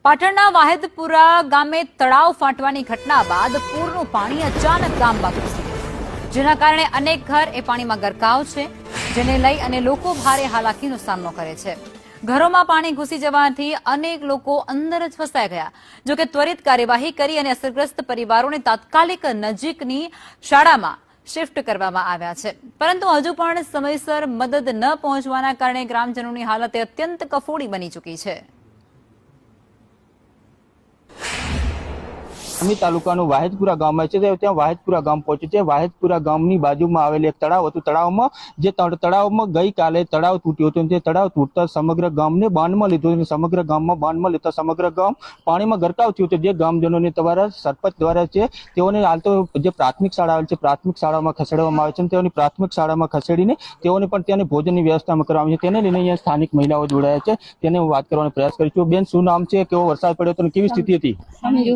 પાટણના વાહેદપુરા ગામે તળાવ ફાટવાની ઘટના બાદ પૂરનું પાણી અચાનક ગામમાં ઘૂસી ગયું, જેના કારણે અનેક ઘર એ પાણીમાં ગરકાવ છે, જેને લઈ અને લોકો ભારે હાલાકીનો સામનો કરે છે। ઘરોમાં પાણી ઘૂસી જવાથી અનેક લોકો અંદર જ ફસાઈ ગયા। જો કે ત્વરિત કાર્યવાહી કરી અને અસરગ્રસ્ત પરિવારોને તાત્કાલિક નજીકની શાળામાં શિફ્ટ કરવામાં આવ્યા છે, પરંતુ હજુ પણ સમયસર મદદ ન પહોંચવાના કારણે ગ્રામજનોની હાલત અત્યંત કફોડી બની ચૂકી છે। અમી તાલુકાનું વાહેદપુરા ગામમાં છે, ત્યાં વાહેદપુરા ગામ પહોંચ્યું છે। વાહેદપુરા ગામની બાજુમાં આવેલ એક તળાવ હતું। તળાવમાં ગઈકાલે તળાવ તૂટ્યું હતું। તે તળાવ તૂટતા સમગ્ર ગામને બાંધમાં લીધું અને સમગ્ર ગામમાં બાંધમાં લેતા સમગ્ર ગામ પાણીમાં ગરકાવ થયું હતું। જે ગામજનોને દ્વારા સરપંચ દ્વારા છે તેઓને હાલ તો જે પ્રાથમિક શાળા આવેલ છે પ્રાથમિક શાળામાં ખસેડવામાં આવે છે। તેઓની પ્રાથમિક શાળામાં ખસેડીને તેઓને પણ ત્યાંની ભોજનની વ્યવસ્થામાં કરવામાં આવે છે। તેને લઈને અહીંયા સ્થાનિક મહિલાઓ જોડાયા છે, તેને હું વાત કરવાનો પ્રયાસ કરીશું। બેન, શું નામ છે, કેવો વરસાદ પડ્યો હતો અને કેવી સ્થિતિ હતી?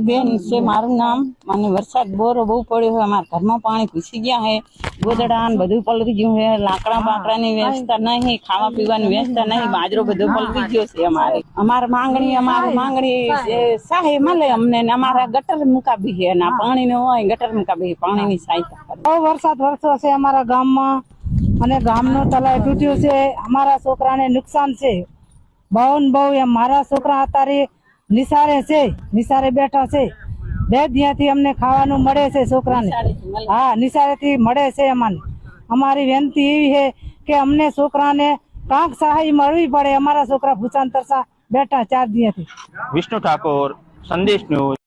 બેન છે મારું નામ। અને વરસાદ બહુ પડ્યો છે, અમારા ઘરમાં પાણી ઘૂસી ગયા છે, ગોદડા ને બધું પલળી ગયું છે, લાકડા બાકડાની વ્યવસ્થા નહીં, ખાવા પીવાની વ્યવસ્થા નહીં, બાજરો બધો પલળી ગયો છે। અમારી માંગણી સહાય મળે અમને, અમારા ગટર મુકાબી છે, ના પાણી નો હોય ગટર મુકાબી પાણીની સહાયતા। બહુ વરસાદ વરસ્યો છે અમારા ગામમાં અને ગામનો તળાવ તૂટ્યો છે। અમારા છોકરાને નુકસાન છે બહુ ને બહુ। એમ મારા છોકરા અત્યારે નિસારે બેઠા છે। 2 દિયાથી અમને ખાવાનું મળે છે છોકરાને। હા, નિસારેથી મળે છે અમને। અમારી વિનંતી એવી છે કે અમને છોકરાને કાંક સહાય મળવી પડે। અમારા છોકરા ભૂસાન તરસા બેઠા 4 દિયાથી। વિષ્ણુ ઠાકોર, સંદેશ ન્યૂઝ।